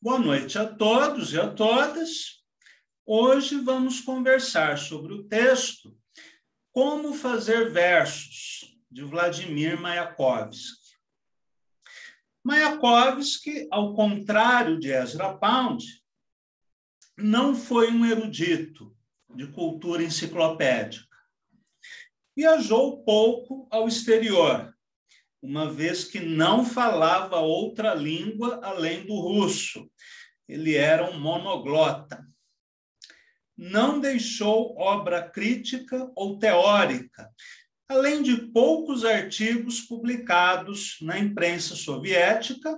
Boa noite a todos e a todas. Hoje vamos conversar sobre o texto Como Fazer Versos, de Vladimir Mayakovsky. Mayakovsky, ao contrário de Ezra Pound, não foi um erudito de cultura enciclopédica. Viajou pouco ao exterior, uma vez que não falava outra língua além do russo. Ele era um monoglota. Não deixou obra crítica ou teórica, além de poucos artigos publicados na imprensa soviética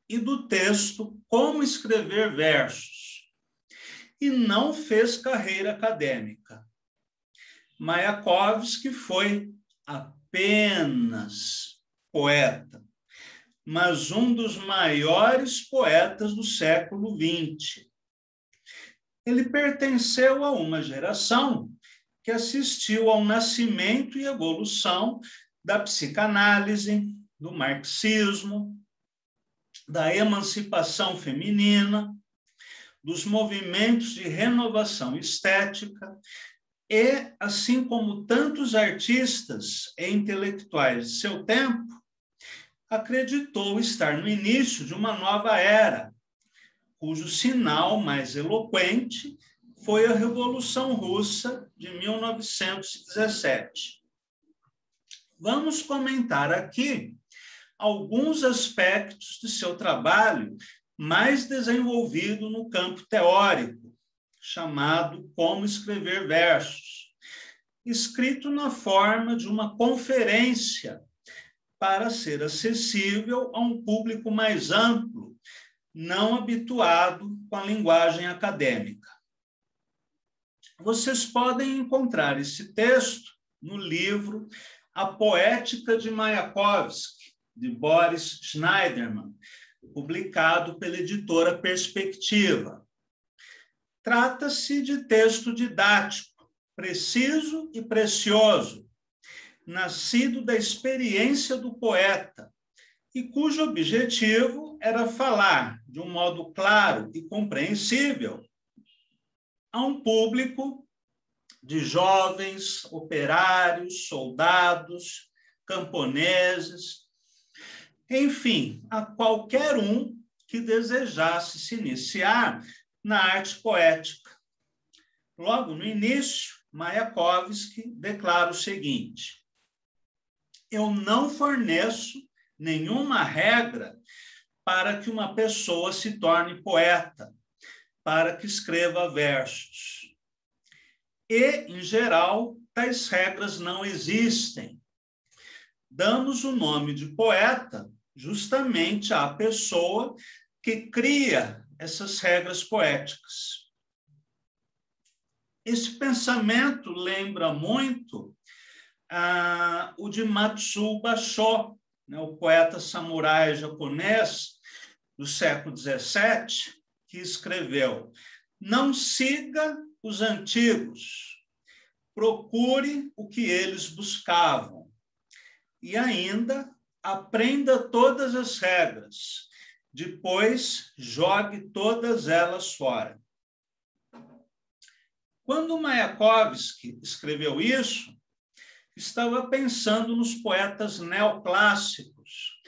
e do texto Como Escrever Versos. E não fez carreira acadêmica. Mayakovsky foi apenas poeta, mas um dos maiores poetas do século XX. Ele pertenceu a uma geração que assistiu ao nascimento e evolução da psicanálise, do marxismo, da emancipação feminina, dos movimentos de renovação estética e, assim como tantos artistas e intelectuais de seu tempo, acreditou estar no início de uma nova era, cujo sinal mais eloquente foi a Revolução Russa de 1917. Vamos comentar aqui alguns aspectos de seu trabalho mais desenvolvido no campo teórico, chamado Como Escrever Versos, escrito na forma de uma conferência para ser acessível a um público mais amplo, não habituado com a linguagem acadêmica. Vocês podem encontrar esse texto no livro A Poética de Mayakovsky, de Boris Schneiderman, publicado pela editora Perspectiva. Trata-se de texto didático, preciso e precioso, nascido da experiência do poeta, e cujo objetivo era falar de um modo claro e compreensível a um público de jovens, operários, soldados, camponeses, enfim, a qualquer um que desejasse se iniciar na arte poética. Logo no início, Mayakovsky declara o seguinte: eu não forneço nenhuma regra para que uma pessoa se torne poeta, para que escreva versos. E, em geral, tais regras não existem. Damos o nome de poeta justamente à pessoa que cria essas regras poéticas. Esse pensamento lembra muito o de Matsuo Basho, o poeta samurai japonês do século XVII, que escreveu: não siga os antigos, procure o que eles buscavam, e ainda aprenda todas as regras, depois jogue todas elas fora. Quando Mayakovsky escreveu isso, estava pensando nos poetas neoclássicos,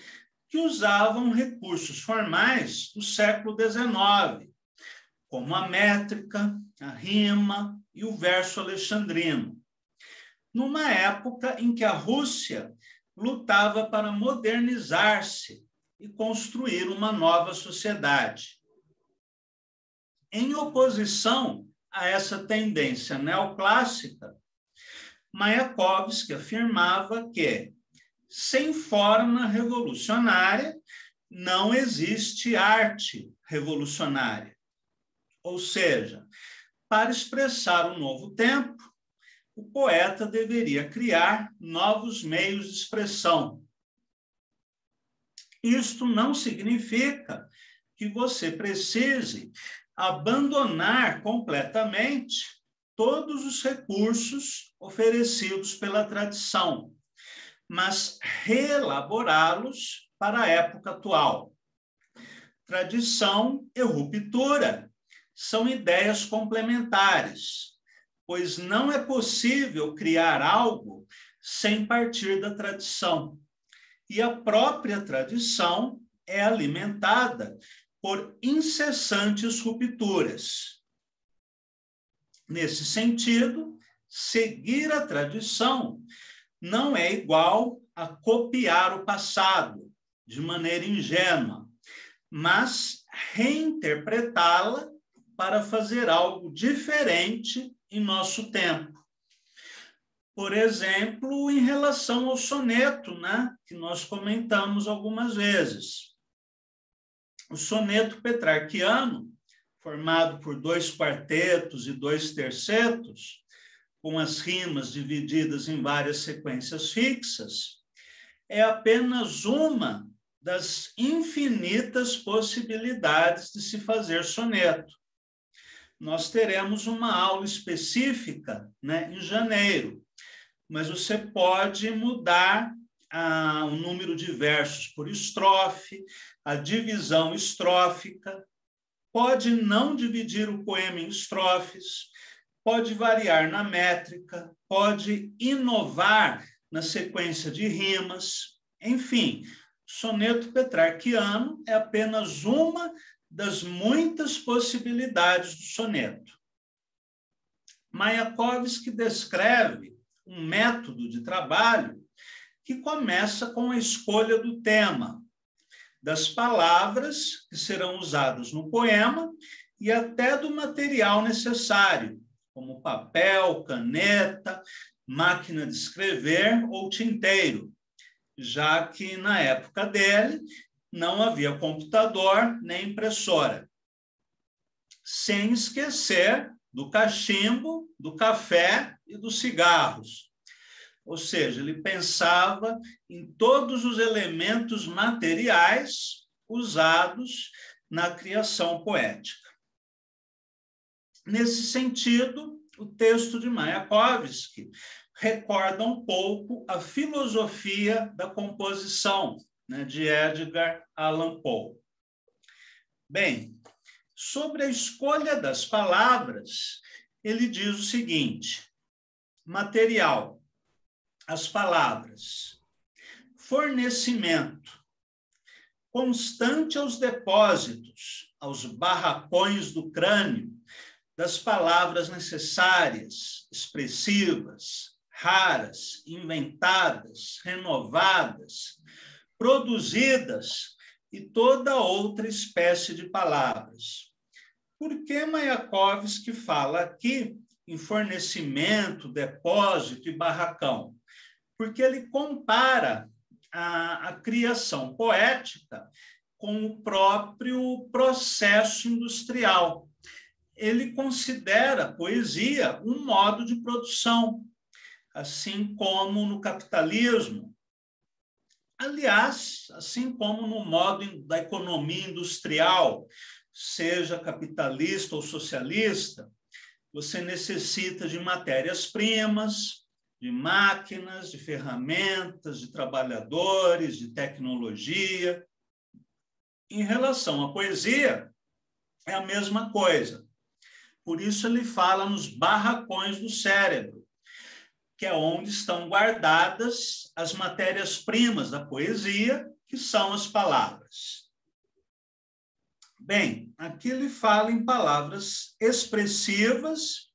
que usavam recursos formais do século XIX, como a métrica, a rima e o verso alexandrino, numa época em que a Rússia lutava para modernizar-se e construir uma nova sociedade. Em oposição a essa tendência neoclássica, Mayakovsky afirmava que, sem forma revolucionária, não existe arte revolucionária. Ou seja, para expressar um novo tempo, o poeta deveria criar novos meios de expressão. Isto não significa que você precise abandonar completamente todos os recursos oferecidos pela tradição, mas reelaborá-los para a época atual. tradição e ruptura são ideias complementares, pois não é possível criar algo sem partir da tradição. E a própria tradição é alimentada por incessantes rupturas. Nesse sentido, seguir a tradição não é igual a copiar o passado de maneira ingênua, mas reinterpretá-la para fazer algo diferente em nosso tempo. Por exemplo, em relação ao soneto, né, que nós comentamos algumas vezes. O soneto petrarquiano, formado por 2 quartetos e 2 tercetos, com as rimas divididas em várias sequências fixas, é apenas uma das infinitas possibilidades de se fazer soneto. Nós teremos uma aula específica, né, em janeiro, mas você pode mudar o número de versos por estrofe, a divisão estrófica, pode não dividir o poema em estrofes, pode variar na métrica, pode inovar na sequência de rimas, enfim, soneto petrarquiano é apenas uma das muitas possibilidades do soneto. Mayakovsky descreve um método de trabalho que começa com a escolha do tema, das palavras que serão usadas no poema e até do material necessário, como papel, caneta, máquina de escrever ou tinteiro, já que na época dele não havia computador nem impressora. Sem esquecer do cachimbo, do café e dos cigarros. Ou seja, ele pensava em todos os elementos materiais usados na criação poética. Nesse sentido, o texto de Mayakovsky recorda um pouco a filosofia da composição, né, de Edgar Allan Poe. Bem, sobre a escolha das palavras, ele diz o seguinte: material, as palavras, fornecimento, constante aos depósitos, aos barracões do crânio, das palavras necessárias, expressivas, raras, inventadas, renovadas, produzidas e toda outra espécie de palavras. Por que Mayakovsky fala aqui em fornecimento, depósito e barracão? Porque ele compara a criação poética com o próprio processo industrial. Ele considera a poesia um modo de produção, assim como no capitalismo. Aliás, assim como no modo da economia industrial, seja capitalista ou socialista, você necessita de matérias-primas, de máquinas, de ferramentas, de trabalhadores, de tecnologia. Em relação à poesia, é a mesma coisa. Por isso ele fala nos barracões do cérebro, que é onde estão guardadas as matérias-primas da poesia, que são as palavras. Bem, aqui ele fala em palavras expressivas,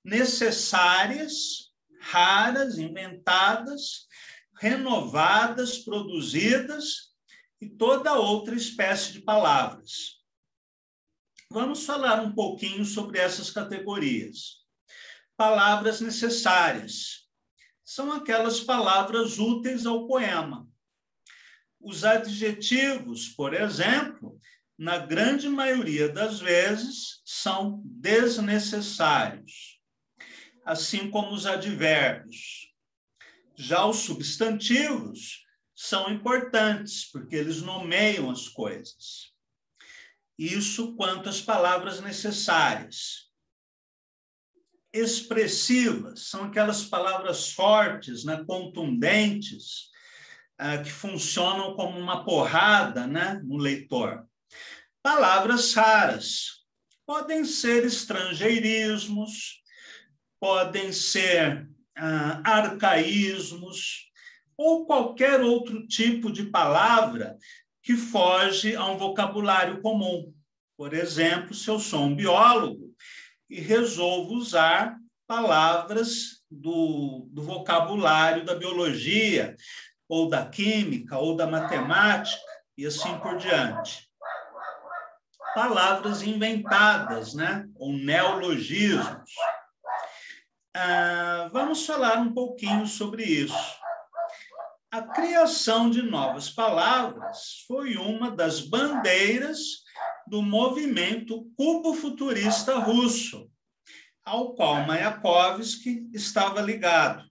necessárias, raras, inventadas, renovadas, produzidas e toda outra espécie de palavras. Vamos falar um pouquinho sobre essas categorias. Palavras necessárias são aquelas palavras úteis ao poema. Os adjetivos, por exemplo, na grande maioria das vezes, são desnecessários, assim como os advérbios. Já os substantivos são importantes, porque eles nomeiam as coisas. Isso quanto às palavras necessárias. Expressivas são aquelas palavras fortes, né, contundentes, que funcionam como uma porrada, né, no leitor. Palavras raras. Podem ser estrangeirismos, podem ser arcaísmos, ou qualquer outro tipo de palavra que foge a um vocabulário comum. Por exemplo, se eu sou um biólogo e resolvo usar palavras do vocabulário da biologia, ou da química, ou da matemática, e assim por diante. Palavras inventadas, né? Ou neologismos. Vamos falar um pouquinho sobre isso. A criação de novas palavras foi uma das bandeiras do movimento cubo-futurista russo, ao qual Mayakovsky estava ligado.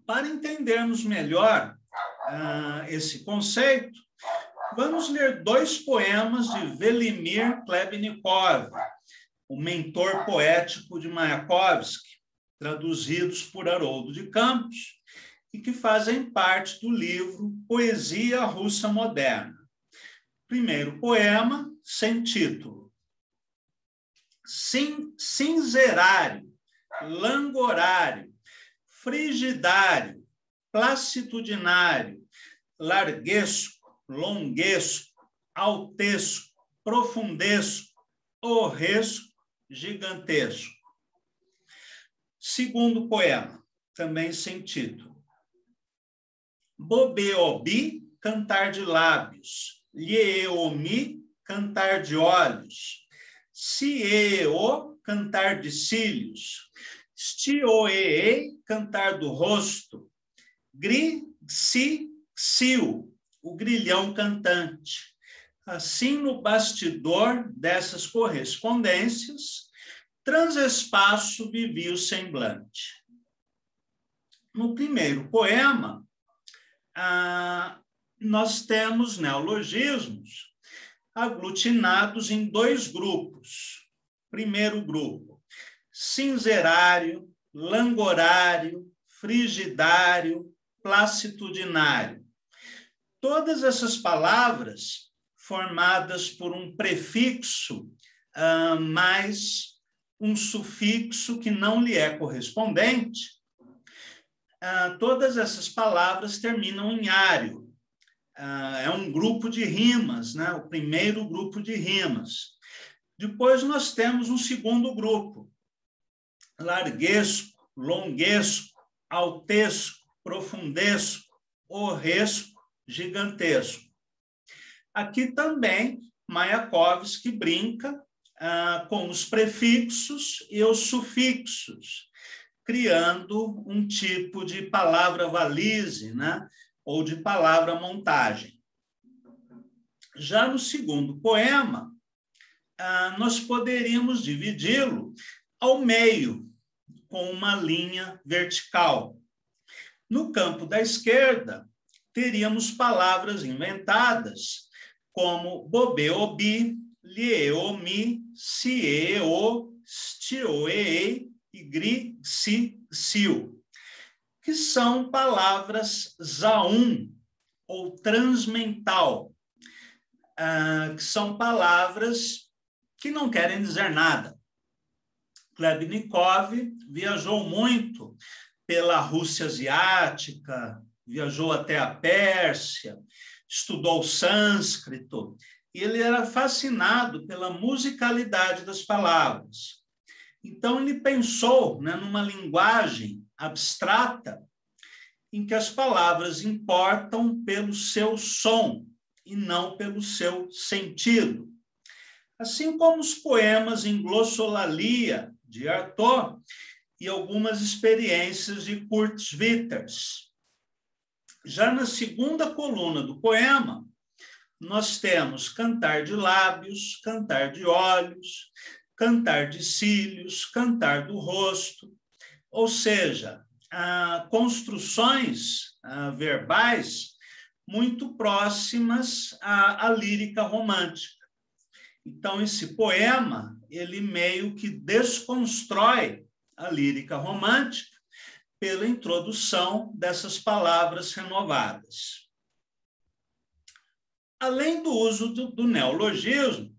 Para entendermos melhor esse conceito, vamos ler 2 poemas de Velimir Klebnikov, o mentor poético de Mayakovsky, traduzidos por Haroldo de Campos, e que fazem parte do livro Poesia Russa Moderna. Primeiro poema, sem título. Cinzerário, langorário, frigidário, placitudinário, larguesco, longuesco, altesco, profundesco, horresco, gigantesco. Segundo poema, também sem título. Bobeobi, cantar de lábios. Lieomi, cantar de olhos. Sieo, cantar de cílios. Stioee, cantar do rosto. Gri-si-xiu, o grilhão cantante. Assim, no bastidor dessas correspondências, transespaço vivia o semblante. No primeiro poema, nós temos neologismos aglutinados em 2 grupos. Primeiro grupo, cinzerário, langorário, frigidário, placitudinário. Todas essas palavras formadas por um prefixo mais um sufixo que não lhe é correspondente, todas essas palavras terminam em ário. É um grupo de rimas, né? O primeiro grupo de rimas. Depois nós temos um segundo grupo, larguesco, longuesco, altesco, profundesco, horresco, gigantesco. Aqui também Mayakovsky brinca com os prefixos e os sufixos, criando um tipo de palavra valise, né? Ou de palavra montagem. Já no segundo poema, nós poderíamos dividi-lo ao meio, com uma linha vertical. No campo da esquerda, teríamos palavras inventadas, como bobeobi, lieomi, sieo, stioee e gri-si-siu, que são palavras zaum, ou transmental, que são palavras que não querem dizer nada. Klebnikov viajou muito pela Rússia asiática, viajou até a Pérsia, estudou sânscrito, e ele era fascinado pela musicalidade das palavras. Então, ele pensou, né, numa linguagem abstrata em que as palavras importam pelo seu som e não pelo seu sentido. Assim como os poemas em glossolalia de Artaud e algumas experiências de Kurt Schwitters. Já na segunda coluna do poema, nós temos cantar de lábios, cantar de olhos, cantar de cílios, cantar do rosto, ou seja, construções verbais muito próximas à lírica romântica. Então, esse poema, ele meio que desconstrói a lírica romântica, pela introdução dessas palavras renovadas. Além do uso do neologismo,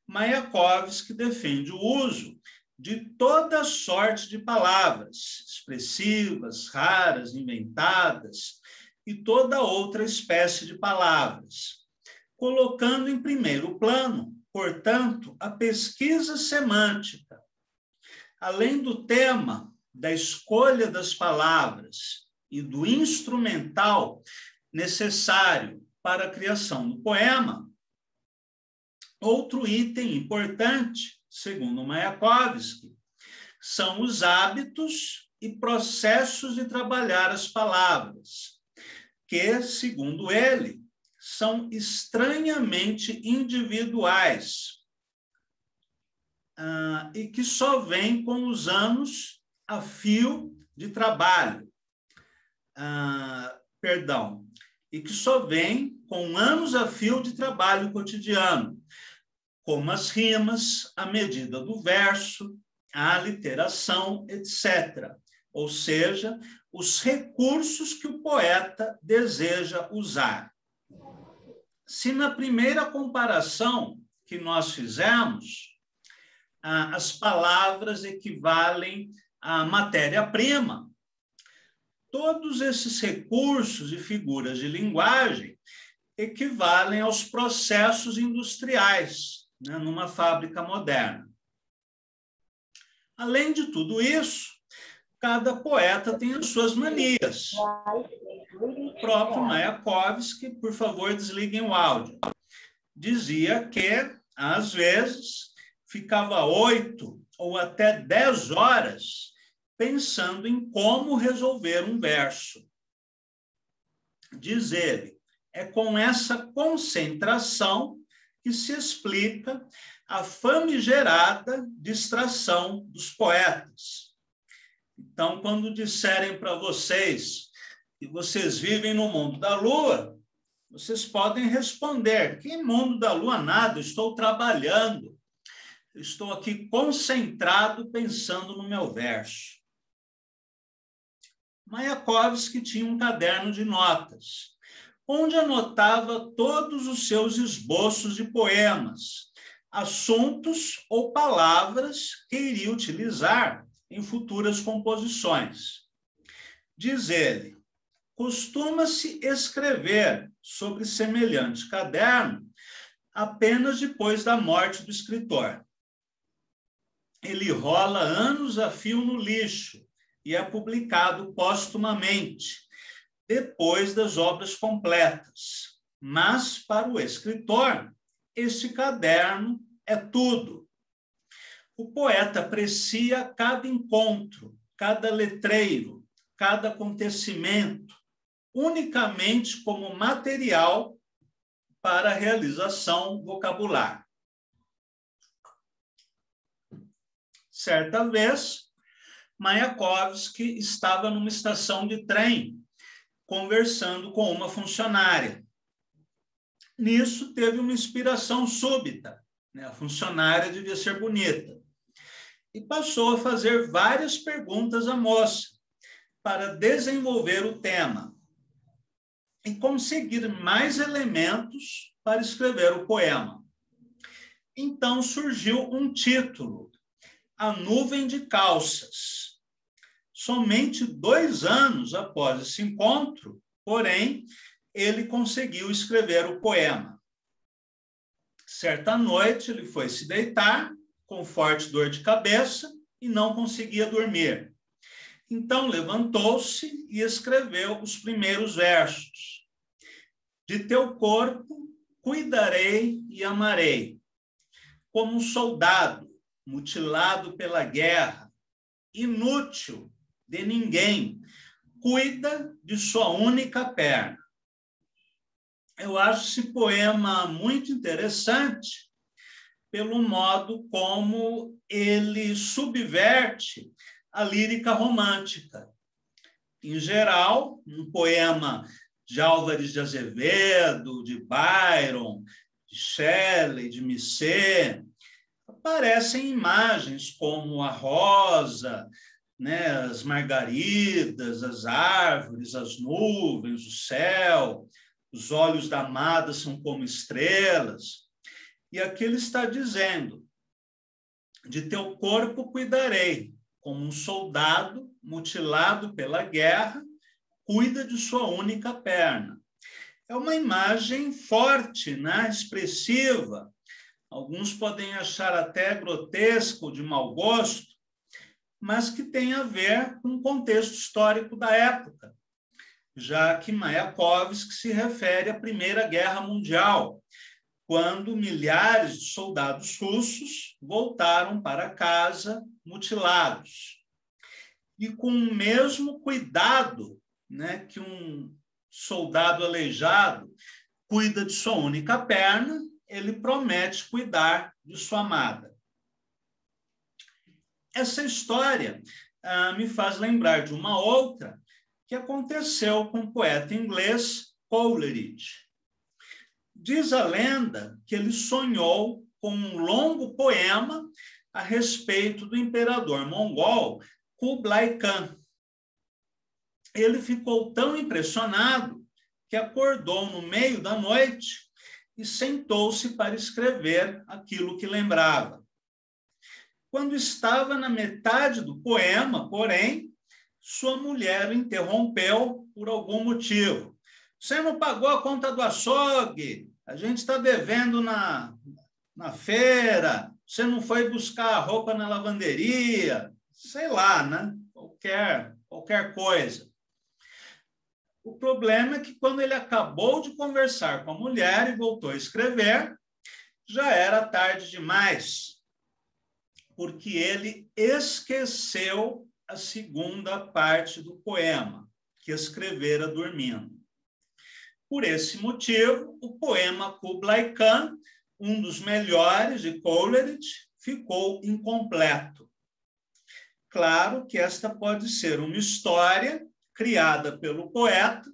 Mayakovsky defende o uso de toda sorte de palavras expressivas, raras, inventadas e toda outra espécie de palavras, colocando em primeiro plano, portanto, a pesquisa semântica, além do tema da escolha das palavras e do instrumental necessário para a criação do poema. Outro item importante, segundo Mayakovsky, são os hábitos e processos de trabalhar as palavras, que, segundo ele, são estranhamente individuais e que só vêm com os anos a fio de trabalho. E que só vêm com anos a fio de trabalho cotidiano, como as rimas, a medida do verso, a aliteração, etc. Ou seja, os recursos que o poeta deseja usar. Se na primeira comparação que nós fizemos, as palavras equivalem à matéria-prima, todos esses recursos e figuras de linguagem equivalem aos processos industriais, né, numa fábrica moderna. Além de tudo isso, cada poeta tem as suas manias. O próprio Mayakovsky, por favor, desliguem o áudio, dizia que, às vezes, ficava 8 ou até 10 horas pensando em como resolver um verso. Diz ele, é com essa concentração que se explica a famigerada distração dos poetas. Então, quando disserem para vocês que vocês vivem no mundo da lua, vocês podem responder, que mundo da lua nada, estou trabalhando, estou aqui concentrado pensando no meu verso. Mayakovsky tinha um caderno de notas, onde anotava todos os seus esboços de poemas, assuntos ou palavras que iria utilizar em futuras composições. Diz ele, costuma-se escrever sobre semelhante caderno apenas depois da morte do escritor. Ele rola anos a fio no lixo e é publicado póstumamente, depois das obras completas. Mas, para o escritor, este caderno é tudo. O poeta aprecia cada encontro, cada letreiro, cada acontecimento, unicamente como material para a realização vocabular. Certa vez, Mayakovsky estava numa estação de trem, conversando com uma funcionária. Nisso, teve uma inspiração súbita, né? A funcionária devia ser bonita. E passou a fazer várias perguntas à moça, para desenvolver o tema e conseguir mais elementos para escrever o poema. Então, surgiu um título, A Nuvem de Calças. Somente 2 anos após esse encontro, porém, ele conseguiu escrever o poema. Certa noite, ele foi se deitar, com forte dor de cabeça, e não conseguia dormir. Então, levantou-se e escreveu os primeiros versos. De teu corpo cuidarei e amarei, como um soldado mutilado pela guerra, inútil de ninguém, cuida de sua única perna. Eu acho esse poema muito interessante pelo modo como ele subverte a lírica romântica. Em geral, um poema de Álvares de Azevedo, de Byron, de Shelley, de Musset, aparecem imagens como a rosa, né? As margaridas, as árvores, as nuvens, o céu, os olhos da amada são como estrelas. E aqui ele está dizendo: de teu corpo cuidarei, como um soldado mutilado pela guerra cuida de sua única perna. É uma imagem forte, né? Expressiva. Alguns podem achar até grotesco, de mau gosto, mas que tem a ver com o contexto histórico da época, já que Mayakovsky se refere à Primeira Guerra Mundial, quando milhares de soldados russos voltaram para casa mutilados. E com o mesmo cuidado, né, que um soldado aleijado cuida de sua única perna, ele promete cuidar de sua amada. Essa história me faz lembrar de uma outra que aconteceu com o poeta inglês Coleridge. Diz a lenda que ele sonhou com um longo poema a respeito do imperador mongol Kublai Khan. Ele ficou tão impressionado que acordou no meio da noite e sentou-se para escrever aquilo que lembrava. Quando estava na metade do poema, porém, sua mulher o interrompeu por algum motivo. Você não pagou a conta do açougue, a gente está devendo na feira, você não foi buscar a roupa na lavanderia, sei lá, né? Qualquer coisa. O problema é que quando ele acabou de conversar com a mulher e voltou a escrever, já era tarde demais, porque ele esqueceu a segunda parte do poema, que escrevera dormindo. Por esse motivo, o poema Kublai Khan, um dos melhores de Coleridge, ficou incompleto. Claro que esta pode ser uma história criada pelo poeta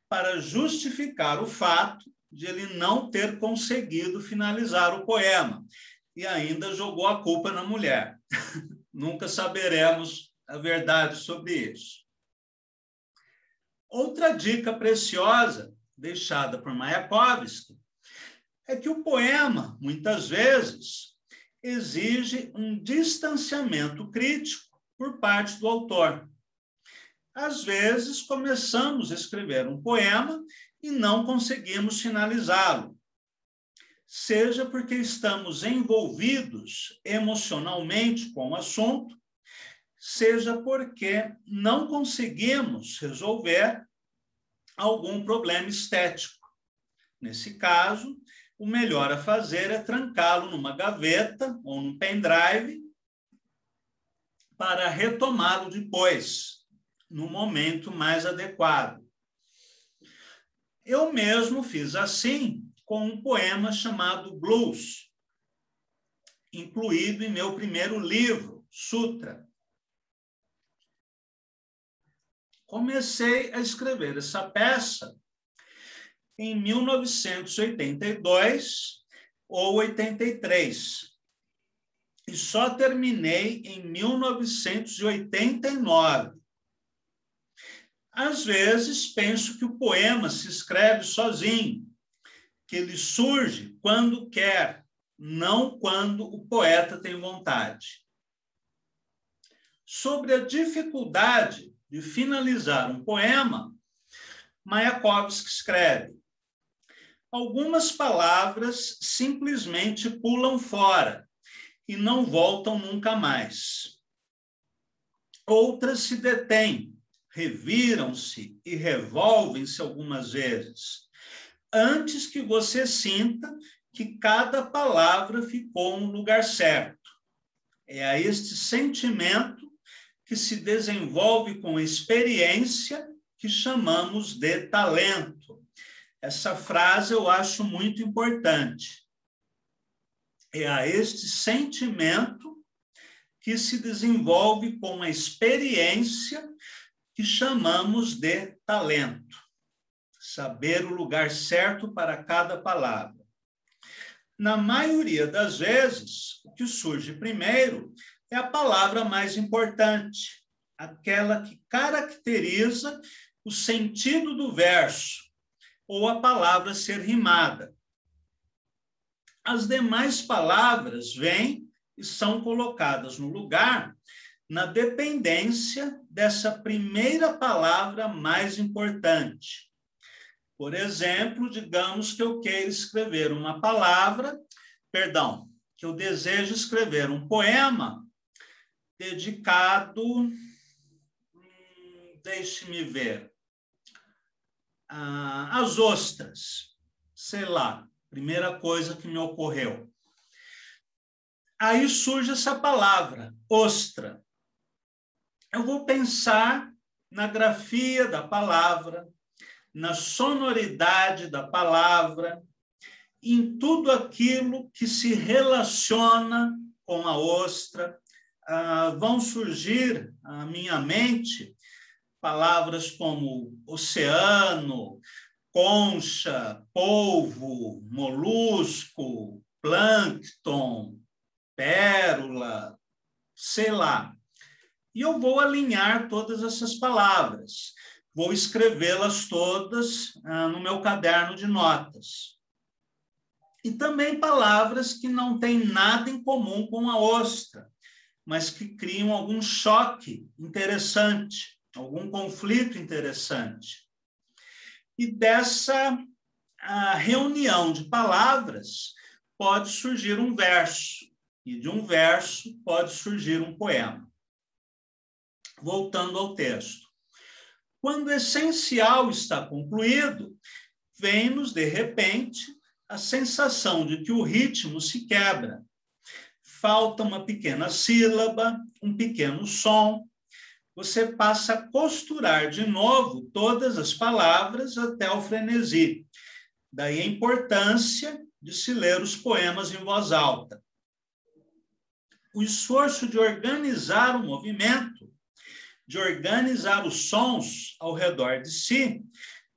para justificar o fato de ele não ter conseguido finalizar o poema e ainda jogou a culpa na mulher. Nunca saberemos a verdade sobre isso. Outra dica preciosa deixada por Mayakovsky é que o poema, muitas vezes, exige um distanciamento crítico por parte do autor. Às vezes, começamos a escrever um poema e não conseguimos finalizá-lo, seja porque estamos envolvidos emocionalmente com o assunto, seja porque não conseguimos resolver algum problema estético. Nesse caso, o melhor a fazer é trancá-lo numa gaveta ou num pendrive para retomá-lo depois, no momento mais adequado. Eu mesmo fiz assim com um poema chamado Blues, incluído em meu primeiro livro, Sutra. Comecei a escrever essa peça em 1982 ou 83, e só terminei em 1989. Às vezes, penso que o poema se escreve sozinho, que ele surge quando quer, não quando o poeta tem vontade. Sobre a dificuldade de finalizar um poema, Mayakovsky escreve: algumas palavras simplesmente pulam fora e não voltam nunca mais. Outras se detêm, reviram-se e revolvem-se algumas vezes, antes que você sinta que cada palavra ficou no lugar certo. É a este sentimento que se desenvolve com experiência que chamamos de talento. Essa frase eu acho muito importante. É a este sentimento que se desenvolve com a experiência que chamamos de talento. Saber o lugar certo para cada palavra. Na maioria das vezes, o que surge primeiro é a palavra mais importante, aquela que caracteriza o sentido do verso ou a palavra ser rimada. As demais palavras vêm e são colocadas no lugar na dependência dessa primeira palavra mais importante. Por exemplo, digamos que eu queira escrever uma palavra, que eu desejo escrever um poema dedicado, deixe-me ver, às ostras, sei lá, primeira coisa que me ocorreu. Aí surge essa palavra, ostra. Eu vou pensar na grafia da palavra, na sonoridade da palavra, em tudo aquilo que se relaciona com a ostra. Vão surgir à minha mente palavras como oceano, concha, polvo, molusco, plâncton, pérola, sei lá. E eu vou alinhar todas essas palavras. Vou escrevê-las todas no meu caderno de notas. E também palavras que não têm nada em comum com a ostra, mas que criam algum choque interessante, algum conflito interessante. E dessa reunião de palavras pode surgir um verso, e de um verso pode surgir um poema. Voltando ao texto. Quando o essencial está concluído, vem-nos, de repente, a sensação de que o ritmo se quebra. Falta uma pequena sílaba, um pequeno som. Você passa a costurar de novo todas as palavras até o frenesi. Daí a importância de se ler os poemas em voz alta. O esforço de organizar o movimento, de organizar os sons ao redor de si,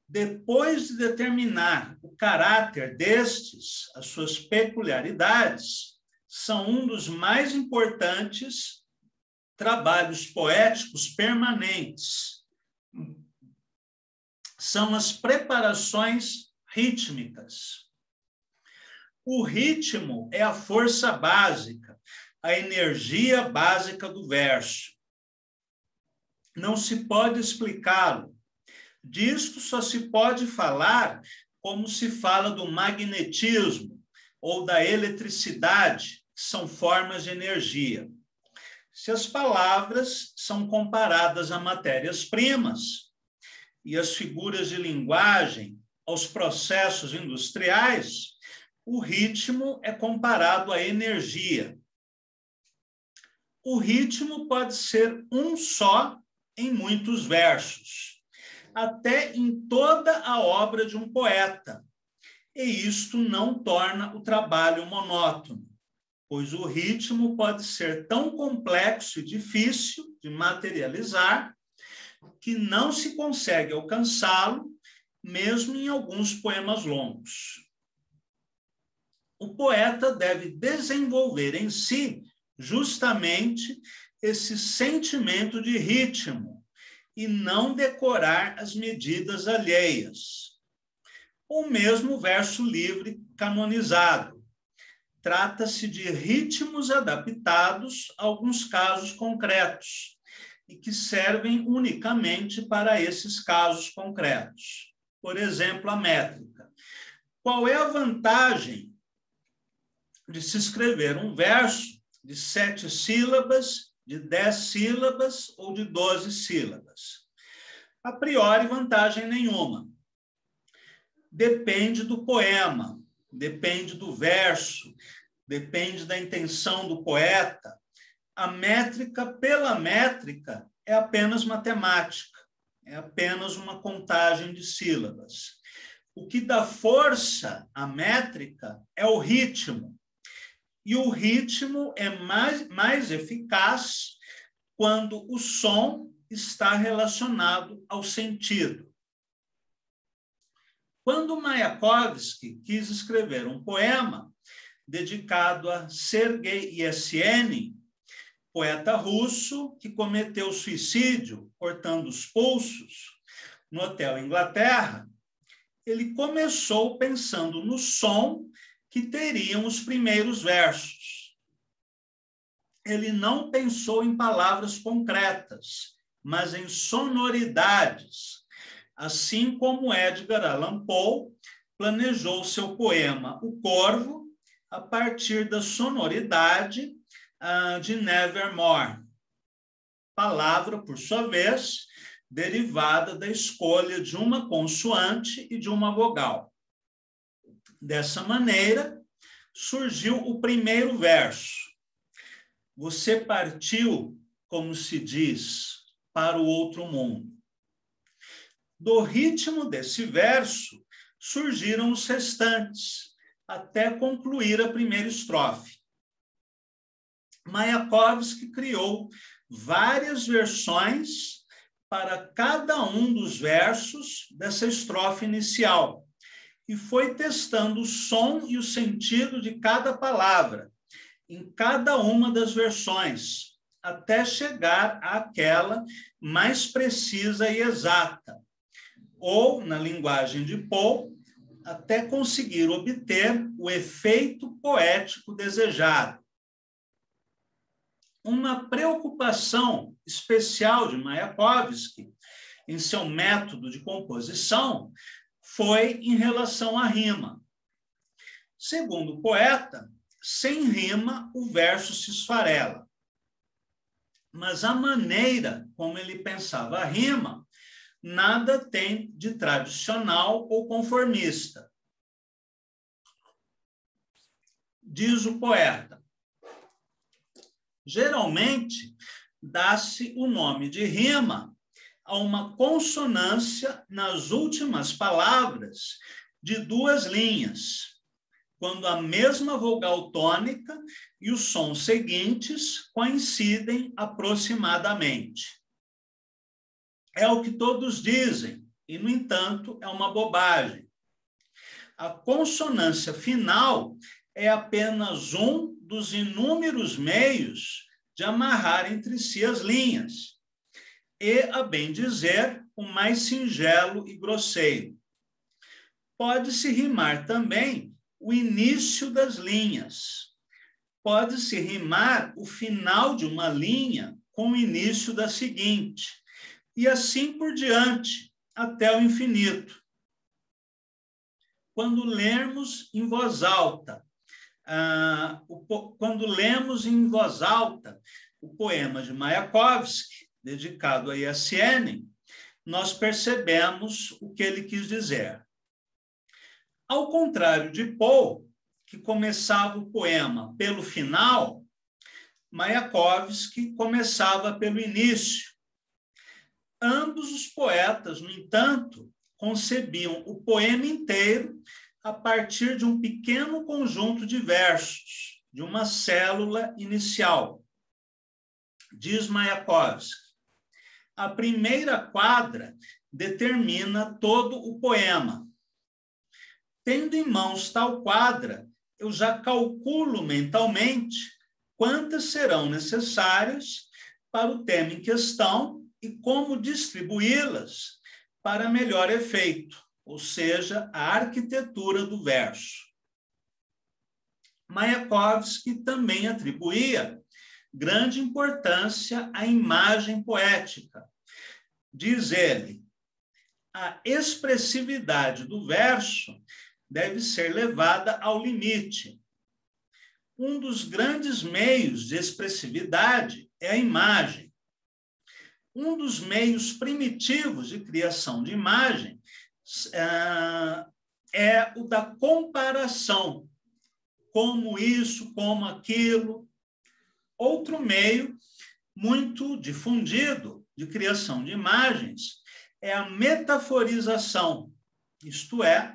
depois de determinar o caráter destes, as suas peculiaridades, são um dos mais importantes trabalhos poéticos permanentes. São as preparações rítmicas. O ritmo é a força básica, a energia básica do verso. Não se pode explicá-lo. Disto só se pode falar como se fala do magnetismo ou da eletricidade, que são formas de energia. Se as palavras são comparadas a matérias-primas e as figuras de linguagem aos processos industriais, o ritmo é comparado à energia. O ritmo pode ser um só em muitos versos, até em toda a obra de um poeta. E isto não torna o trabalho monótono, pois o ritmo pode ser tão complexo e difícil de materializar que não se consegue alcançá-lo, mesmo em alguns poemas longos. O poeta deve desenvolver em si justamente esse sentimento de ritmo e não decorar as medidas alheias. Ou mesmo o verso livre canonizado. Trata-se de ritmos adaptados a alguns casos concretos e que servem unicamente para esses casos concretos. Por exemplo, a métrica. Qual é a vantagem de se escrever um verso de 7 sílabas, de 10 sílabas ou de 12 sílabas? A priori, vantagem nenhuma. Depende do poema, depende do verso, depende da intenção do poeta. A métrica, pela métrica, é apenas matemática, é apenas uma contagem de sílabas. O que dá força à métrica é o ritmo. E o ritmo é mais eficaz quando o som está relacionado ao sentido. Quando Mayakovsky quis escrever um poema dedicado a Sergei Yesenin, poeta russo que cometeu suicídio cortando os pulsos no Hotel Inglaterra, ele começou pensando no som que teriam os primeiros versos. Ele não pensou em palavras concretas, mas em sonoridades, assim como Edgar Allan Poe planejou seu poema O Corvo a partir da sonoridade de Nevermore, palavra, por sua vez, derivada da escolha de uma consoante e de uma vogal. Dessa maneira, surgiu o primeiro verso. Você partiu, como se diz, para o outro mundo. Do ritmo desse verso, surgiram os restantes, até concluir a primeira estrofe. Mayakovsky criou várias versões para cada um dos versos dessa estrofe inicial e foi testando o som e o sentido de cada palavra em cada uma das versões, até chegar àquela mais precisa e exata, ou, na linguagem de Poe, até conseguir obter o efeito poético desejado. Uma preocupação especial de Mayakovsky em seu método de composição foi em relação à rima. Segundo o poeta, sem rima o verso se esfarela. Mas a maneira como ele pensava a rima nada tem de tradicional ou conformista. Diz o poeta: geralmente, dá-se o nome de rima a uma consonância nas últimas palavras de duas linhas, quando a mesma vogal tônica e os sons seguintes coincidem aproximadamente. É o que todos dizem, e, no entanto, é uma bobagem. A consonância final é apenas um dos inúmeros meios de amarrar entre si as linhas, e, a bem dizer, o mais singelo e grosseiro. Pode-se rimar também o início das linhas. Pode-se rimar o final de uma linha com o início da seguinte, e assim por diante, até o infinito. Quando lermos em voz alta, o poema de Mayakovsky, dedicado a Yesenin, nós percebemos o que ele quis dizer. Ao contrário de Poe, que começava o poema pelo final, Mayakovsky começava pelo início. Ambos os poetas, no entanto, concebiam o poema inteiro a partir de um pequeno conjunto de versos, de uma célula inicial. Diz Mayakovsky: a primeira quadra determina todo o poema. Tendo em mãos tal quadra, eu já calculo mentalmente quantas serão necessárias para o tema em questão e como distribuí-las para melhor efeito, ou seja, a arquitetura do verso. Mayakovsky também atribuía grande importância à imagem poética. Diz ele: a expressividade do verso deve ser levada ao limite. Um dos grandes meios de expressividade é a imagem. Um dos meios primitivos de criação de imagem é o da comparação. Como isso, como aquilo. Outro meio muito difundido de criação de imagens é a metaforização, isto é,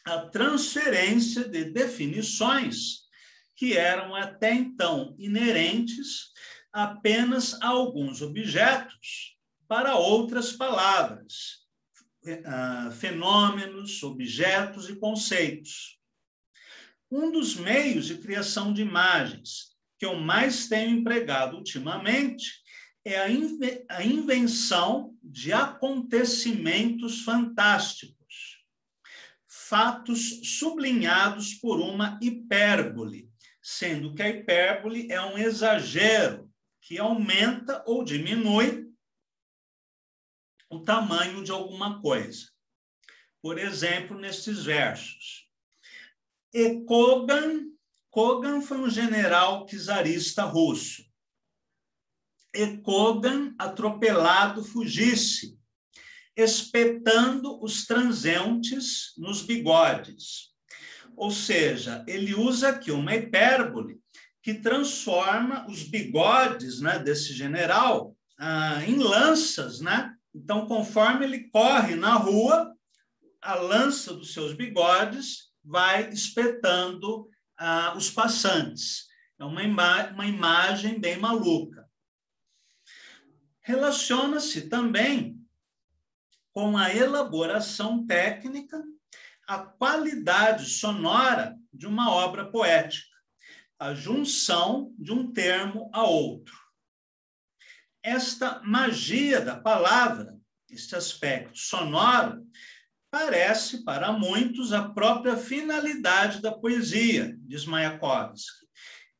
a transferência de definições que eram até então inerentes apenas a alguns objetos para outras palavras, fenômenos, objetos e conceitos. Um dos meios de criação de imagens que eu mais tenho empregado ultimamente é a invenção de acontecimentos fantásticos, fatos sublinhados por uma hipérbole, sendo que a hipérbole é um exagero que aumenta ou diminui o tamanho de alguma coisa. Por exemplo, nestes versos. E Kogan foi um general czarista russo. E Kogan, atropelado, fugisse, espetando os transeuntes nos bigodes. Ou seja, ele usa aqui uma hipérbole que transforma os bigodes, né, desse general em lanças, né? Então, conforme ele corre na rua, a lança dos seus bigodes vai espetando os passantes. É uma imagem bem maluca. Relaciona-se também com a elaboração técnica, a qualidade sonora de uma obra poética, a junção de um termo a outro. Esta magia da palavra, este aspecto sonoro, parece para muitos a própria finalidade da poesia, diz Mayakovsky.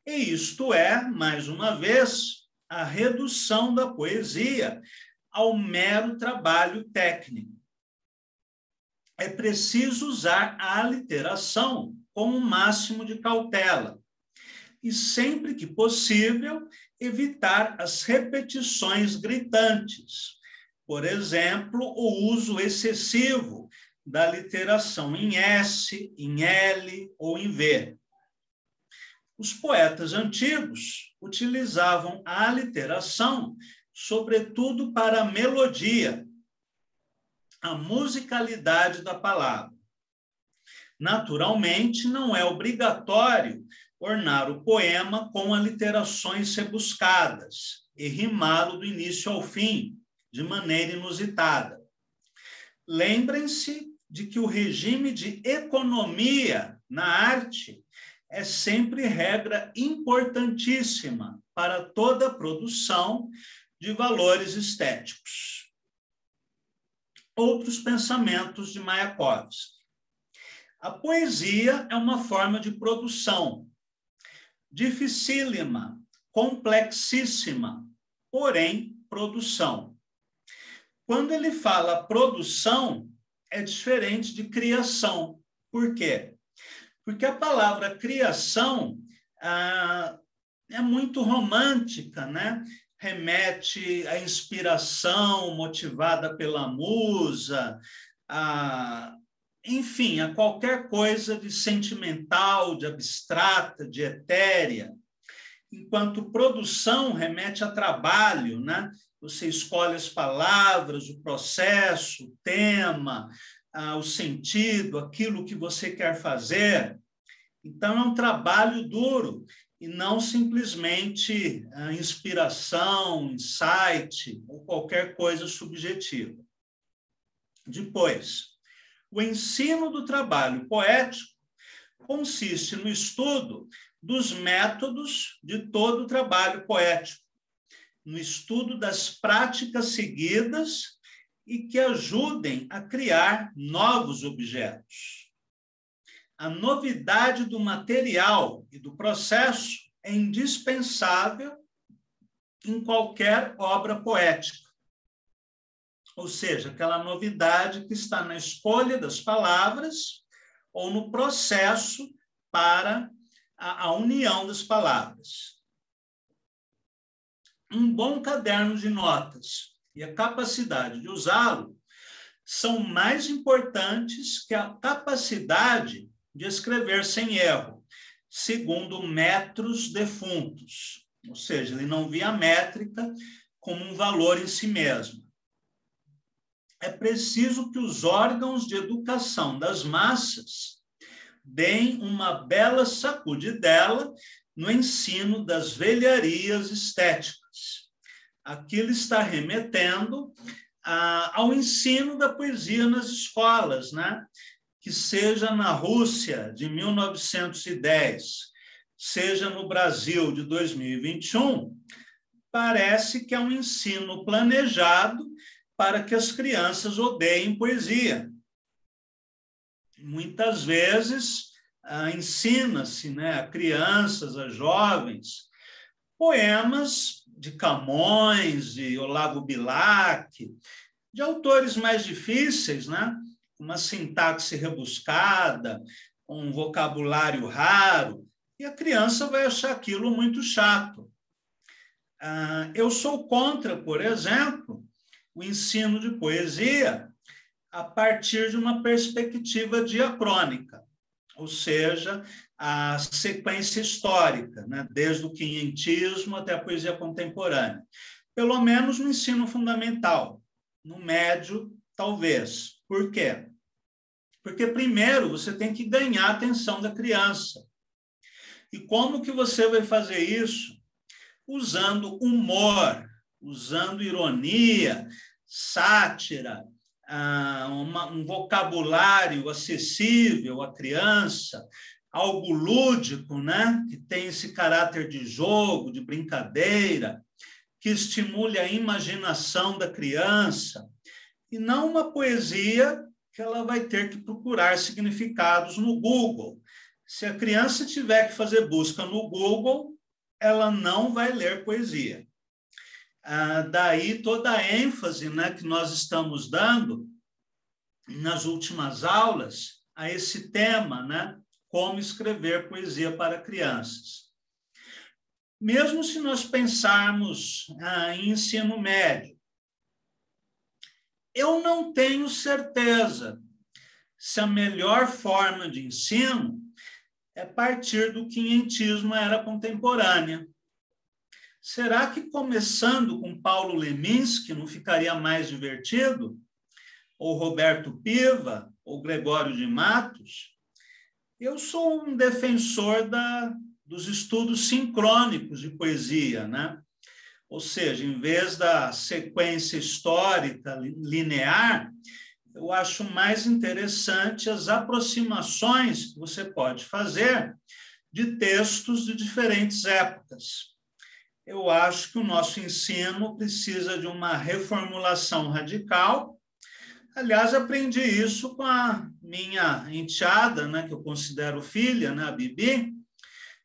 E isto é, mais uma vez, a redução da poesia ao mero trabalho técnico. É preciso usar a aliteração com o máximo de cautela e, sempre que possível, evitar as repetições gritantes. Por exemplo, o uso excessivo da literação em S, em L ou em V. Os poetas antigos utilizavam a aliteração, sobretudo para a melodia, a musicalidade da palavra. Naturalmente, não é obrigatório ornar o poema com aliterações rebuscadas e rimá-lo do início ao fim, de maneira inusitada. Lembrem-se de que o regime de economia na arte é sempre regra importantíssima para toda a produção de valores estéticos. Outros pensamentos de Mayakovsky. A poesia é uma forma de produção, dificílima, complexíssima, porém produção. Quando ele fala produção, é diferente de criação. Por quê? Porque a palavra criação é muito romântica, né? Remete à inspiração motivada pela musa, enfim, a qualquer coisa de sentimental, de abstrata, de etérea. Enquanto produção remete a trabalho, né? Você escolhe as palavras, o processo, o tema, o sentido, aquilo que você quer fazer. Então, é um trabalho duro e não simplesmente a inspiração, insight ou qualquer coisa subjetiva. Depois, o ensino do trabalho poético consiste no estudo dos métodos de todo o trabalho poético, no estudo das práticas seguidas e que ajudem a criar novos objetos. A novidade do material e do processo é indispensável em qualquer obra poética. Ou seja, aquela novidade que está na escolha das palavras ou no processo para a união das palavras. Um bom caderno de notas e a capacidade de usá-lo são mais importantes que a capacidade de escrever sem erro, segundo métodos defuntos. Ou seja, ele não via a métrica como um valor em si mesmo. É preciso que os órgãos de educação das massas deem uma bela sacudidela no ensino das velharias estéticas. Aqui ele está remetendo ao ensino da poesia nas escolas, né? Que seja na Rússia, de 1910, seja no Brasil de 2021, parece que é um ensino planejado para que as crianças odeiem poesia. Muitas vezes ensina-se, né, a crianças, a jovens, poemas de Camões, de Olavo Bilac, de autores mais difíceis, né? Uma sintaxe rebuscada, um vocabulário raro, e a criança vai achar aquilo muito chato. Eu sou contra, por exemplo, o ensino de poesia a partir de uma perspectiva diacrônica, ou seja, a sequência histórica, né? Desde o quinhentismo até a poesia contemporânea. Pelo menos no ensino fundamental. No médio, talvez. Por quê? Porque, primeiro, você tem que ganhar a atenção da criança. E como que você vai fazer isso? Usando humor, usando ironia, sátira, um vocabulário acessível à criança, algo lúdico, né? Que tem esse caráter de jogo, de brincadeira, que estimule a imaginação da criança, e não uma poesia que ela vai ter que procurar significados no Google. Se a criança tiver que fazer busca no Google, ela não vai ler poesia. Daí toda a ênfase, né, que nós estamos dando nas últimas aulas a esse tema, né, como escrever poesia para crianças. Mesmo se nós pensarmos em ensino médio, eu não tenho certeza se a melhor forma de ensino é partir do quinhentismo à era contemporânea. Será que começando com Paulo Leminski não ficaria mais divertido? Ou Roberto Piva, ou Gregório de Matos? Eu sou um defensor dos estudos sincrônicos de poesia, né? Ou seja, em vez da sequência histórica linear, eu acho mais interessante as aproximações que você pode fazer de textos de diferentes épocas. Eu acho que o nosso ensino precisa de uma reformulação radical. Aliás, aprendi isso com a minha enteada, né, que eu considero filha, né, a Bibi.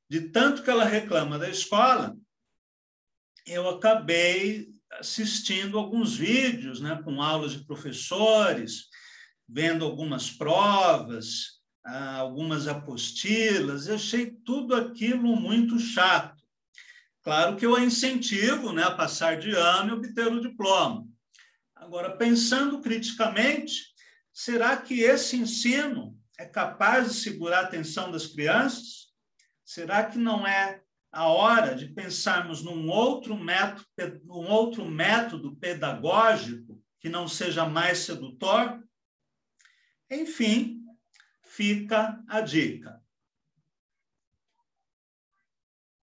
De tanto que ela reclama da escola, eu acabei assistindo alguns vídeos, né, com aulas de professores, vendo algumas provas, algumas apostilas. Eu achei tudo aquilo muito chato. Claro que eu a incentivo, né, a passar de ano e obter o diploma. Agora, pensando criticamente, será que esse ensino é capaz de segurar a atenção das crianças? Será que não é a hora de pensarmos num outro método pedagógico que não seja mais sedutor? Enfim, fica a dica.